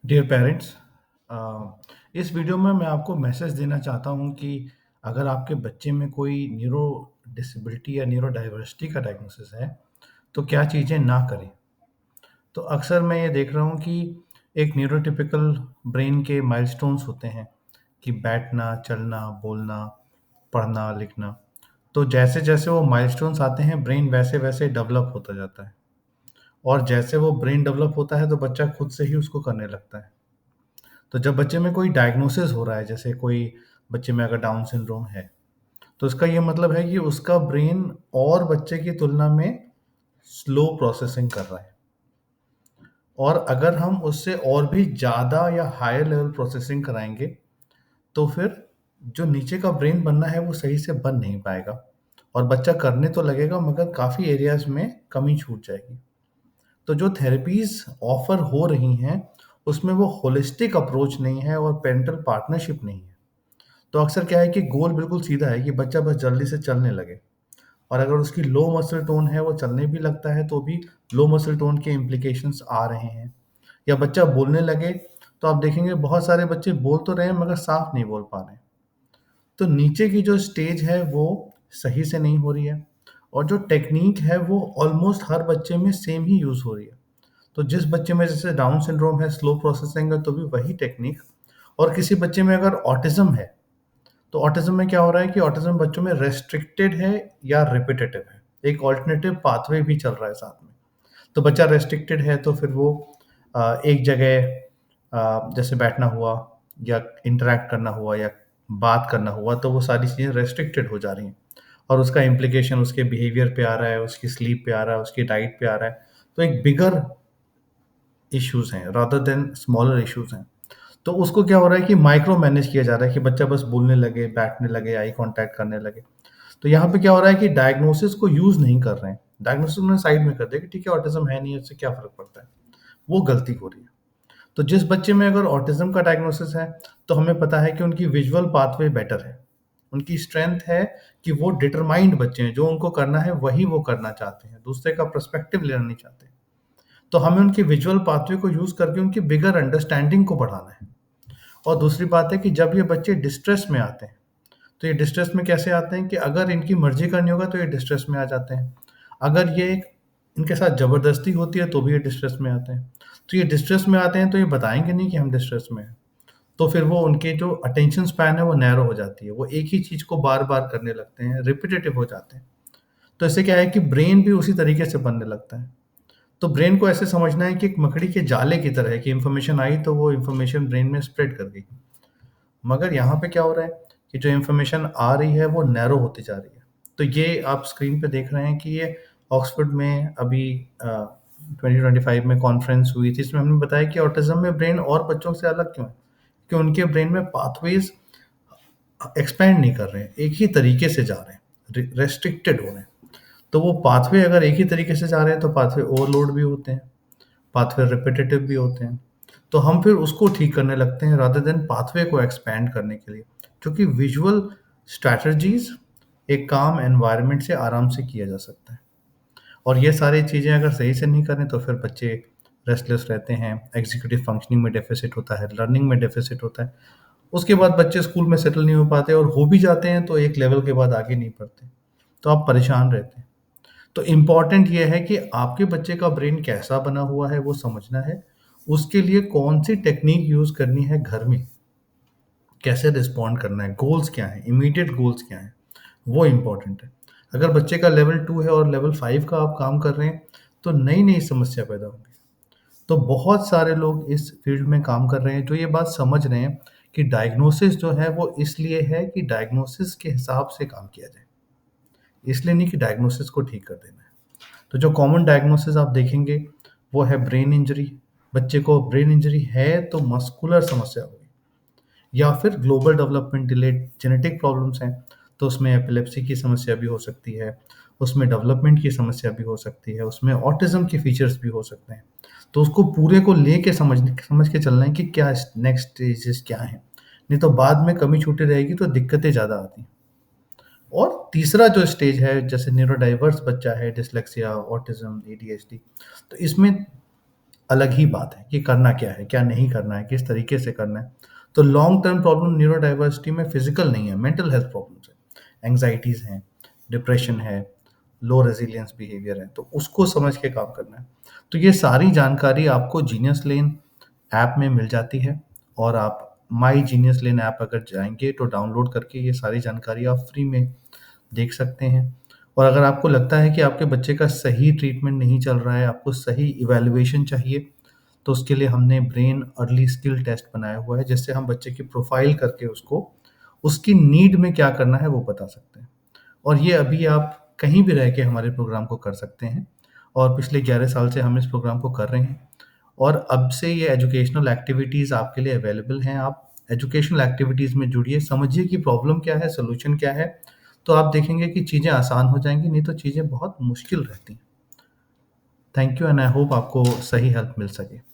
Dear parents, इस video में मैं आपको मैसेज देना चाहता हूँ कि अगर आपके बच्चे में कोई न्यूरो डिसेबिलिटी या न्यूरो डाइवर्सिटी का डायग्नोसिस है तो क्या चीज़ें ना करें। तो अक्सर मैं ये देख रहा हूँ कि एक न्यूरोटिपिकल ब्रेन के माइलस्टोन्स होते हैं कि बैठना, चलना, बोलना, पढ़ना, लिखना। तो जैसे जैसे वो माइलस्टोन्स आते हैं ब्रेन वैसे वैसे डेवलप होता जाता है, और जैसे वो ब्रेन डेवलप होता है तो बच्चा खुद से ही उसको करने लगता है। तो जब बच्चे में कोई डायग्नोसिस हो रहा है, जैसे कोई बच्चे में अगर डाउन सिंड्रोम है, तो इसका ये मतलब है कि उसका ब्रेन और बच्चे की तुलना में स्लो प्रोसेसिंग कर रहा है। और अगर हम उससे और भी ज़्यादा या हायर लेवल प्रोसेसिंग कराएंगे तो फिर जो नीचे का ब्रेन बनना है वो सही से बन नहीं पाएगा, और बच्चा करने तो लगेगा मगर काफ़ी एरियाज में कमी छूट जाएगी। तो जो थेरेपीज ऑफर हो रही हैं उसमें वो होलिस्टिक अप्रोच नहीं है और पेरेंटल पार्टनरशिप नहीं है। तो अक्सर क्या है कि गोल बिल्कुल सीधा है कि बच्चा बस जल्दी से चलने लगे, और अगर उसकी लो मसल टोन है, वो चलने भी लगता है तो भी लो मसल टोन के इम्प्लीकेशंस आ रहे हैं। या बच्चा बोलने लगे तो आप देखेंगे बहुत सारे बच्चे बोल तो रहे हैं मगर साफ नहीं बोल पा रहे हैं। तो नीचे की जो स्टेज है वो सही से नहीं हो रही है, और जो टेक्निक है वो ऑलमोस्ट हर बच्चे में सेम ही यूज़ हो रही है। तो जिस बच्चे में जैसे डाउन सिंड्रोम है, स्लो प्रोसेसिंग है, तो भी वही टेक्निक। और किसी बच्चे में अगर ऑटिज्म है, तो ऑटिज्म में क्या हो रहा है कि ऑटिज्म बच्चों में रेस्ट्रिक्टेड है या रिपिटेटिव है। एक ऑल्टरनेटिव पाथवे भी चल रहा है साथ में। तो बच्चा रेस्ट्रिक्टेड है तो फिर वो एक जगह जैसे बैठना हुआ या इंटरैक्ट करना हुआ या बात करना हुआ, तो वो सारी चीज़ें रेस्ट्रिक्टेड हो जा रही हैं, और उसका इम्प्लीकेशन उसके बिहेवियर पे आ रहा है, उसकी स्लीप पे आ रहा है, उसकी डाइट पे आ रहा है। तो एक बिगर इश्यूज़ हैं रादर देन स्मॉलर इश्यूज़ हैं। तो उसको क्या हो रहा है कि माइक्रो मैनेज किया जा रहा है कि बच्चा बस बोलने लगे, बैठने लगे, आई कॉन्टैक्ट करने लगे। तो यहाँ पे क्या हो रहा है कि डायग्नोसिस को यूज़ नहीं कर रहे हैं। डायग्नोसिस उन्होंने साइड में कर दिया कि ठीक है, ऑटिज़्म है नहीं है, इससे क्या फ़र्क पड़ता है। वो गलती हो रही है। तो जिस बच्चे में अगर ऑटिज़्म का डायग्नोसिस है, तो हमें पता है कि उनकी विजुअल पाथवे बेटर है। उनकी स्ट्रेंथ है कि वो डिटरमाइंड बच्चे हैं, जो उनको करना है वही वो करना चाहते हैं, दूसरे का पर्सपेक्टिव लेना नहीं चाहते। तो हमें उनकी विजुअल पाथवे को यूज़ करके उनकी बिगर अंडरस्टैंडिंग को बढ़ाना है। और दूसरी बात है कि जब ये बच्चे डिस्ट्रेस में आते हैं, तो ये डिस्ट्रेस में कैसे आते हैं कि अगर इनकी मर्ज़ी करनी होगा तो ये डिस्ट्रेस में आ जाते हैं। अगर ये इनके साथ ज़बरदस्ती होती है तो भी ये डिस्ट्रेस में आते हैं। तो ये डिस्ट्रेस में आते हैं तो ये बताएँगे नहीं कि हम डिस्ट्रेस में हैं। तो फिर वो उनके जो अटेंशन स्पैन है वो नैरो हो जाती है। वो एक ही चीज़ को बार-बार करने लगते हैं, रिपिटेटिव हो जाते हैं। तो इससे क्या है कि ब्रेन भी उसी तरीके से बनने लगता है। तो ब्रेन को ऐसे समझना है कि एक मकड़ी के जाले की तरह है कि इन्फॉर्मेशन आई तो वो इन्फॉर्मेशन ब्रेन में स्प्रेड कर गई। मगर यहाँ पे क्या हो रहा है कि जो इन्फॉर्मेशन आ रही है वो नैरो होती जा रही है। तो ये आप स्क्रीन पे देख रहे हैं कि ये ऑक्सफोर्ड में अभी 2025 में कॉन्फ्रेंस हुई थी। इसमें हमने बताया कि ऑटिज्म में ब्रेन और बच्चों से अलग क्यों है? कि उनके ब्रेन में पाथवेज़ एक्सपैंड नहीं कर रहे हैं, एक ही तरीके से जा रहे हैं, रेस्ट्रिक्टेड हो रहे हैं। तो वो पाथवे अगर एक ही तरीके से जा रहे हैं तो पाथवे ओवरलोड भी होते हैं, पाथवे रिपिटेटिव भी होते हैं। तो हम फिर उसको ठीक करने लगते हैं रादर देन पाथवे को एक्सपैंड करने के लिए, क्योंकि विजुअल स्ट्रैटेजीज़ एक काम एनवायरनमेंट से आराम से किया जा सकता है। और ये सारी चीज़ें अगर सही से नहीं करें तो फिर बच्चे रेस्टलेस रहते हैं, एग्ज़ीक्यूटिव फंक्शनिंग में डेफ़िसिट होता है, लर्निंग में डेफ़िसिट होता है। उसके बाद बच्चे स्कूल में सेटल नहीं हो पाते, और हो भी जाते हैं तो एक लेवल के बाद आगे नहीं बढ़ते। तो आप परेशान रहते हैं। तो इम्पोर्टेंट ये है कि आपके बच्चे का ब्रेन कैसा बना हुआ है वो समझना है। उसके लिए कौन-सी टेक्नीक यूज़ करनी है घर में, कैसे रिस्पॉन्ड करना है, गोल्स क्या हैं, इमीडिएट गोल्स क्या हैं, वो इम्पोर्टेंट है। अगर बच्चे का लेवल 2 है और लेवल 5 का आप काम कर रहे हैं, तो नई-नई समस्या पैदा होगी। तो बहुत सारे लोग इस फील्ड में काम कर रहे हैं जो ये बात समझ रहे हैं कि डायग्नोसिस जो है वो इसलिए है कि डायग्नोसिस के हिसाब से काम किया जाए। इसलिए नहीं कि डायग्नोसिस को ठीक कर देना है। तो जो कॉमन डायग्नोसिस आप देखेंगे वो है ब्रेन इंजरी। बच्चे को ब्रेन इंजरी है तो मस्कुलर समस्या होगी, या फिर global development delayed genetic problems हैं, तो उसमें एपिलेप्सी की समस्या भी हो सकती है, उसमें डेवलपमेंट की समस्या भी हो सकती है, उसमें ऑटिज्म के फीचर्स भी हो सकते हैं। तो उसको पूरे को लेके समझ के चलना है कि क्या नेक्स्ट स्टेजेस क्या हैं। नहीं तो बाद में कमी छूटी रहेगी तो दिक्कतें ज़्यादा आती हैं। और तीसरा जो स्टेज है, जैसे न्यूरोडाइवर्स बच्चा है, डिसलेक्सिया, ऑटिज्म, एडीएचडी, तो इसमें अलग ही बात है कि करना क्या है, क्या नहीं करना है, किस तरीके से करना है। तो long term problem neuro diversity में फिजिकल नहीं है, मेंटल हेल्थ प्रॉब्लम्स है, एंग्जाइटीज हैं, डिप्रेशन है, लो रेजिलियंस बिहेवियर है, तो उसको समझ के काम करना है। तो ये सारी जानकारी आपको जीनियस लेन ऐप में मिल जाती है, और आप माई जीनियस लेन ऐप अगर जाएंगे तो डाउनलोड करके ये सारी जानकारी आप फ्री में देख सकते हैं। और अगर आपको लगता है कि आपके बच्चे का सही ट्रीटमेंट नहीं चल रहा है, आपको सही इवैल्यूएशन चाहिए, तो उसके लिए हमने ब्रेन अर्ली स्किल टेस्ट बनाया हुआ है, जिससे हम बच्चे की प्रोफाइल करके उसको उसकी नीड में क्या करना है वो बता सकते हैं। और ये अभी आप कहीं भी रह के हमारे प्रोग्राम को कर सकते हैं, और पिछले 11 साल से हम इस प्रोग्राम को कर रहे हैं। और अब से ये एजुकेशनल एक्टिविटीज़ आपके लिए अवेलेबल हैं। आप एजुकेशनल एक्टिविटीज़ में जुड़िए, समझिए कि प्रॉब्लम क्या है, सॉल्यूशन क्या है, तो आप देखेंगे कि चीज़ें आसान हो जाएँगी, नहीं तो चीज़ें बहुत मुश्किल रहती हैं। Thank you, and I hope आपको सही हेल्प मिल सके।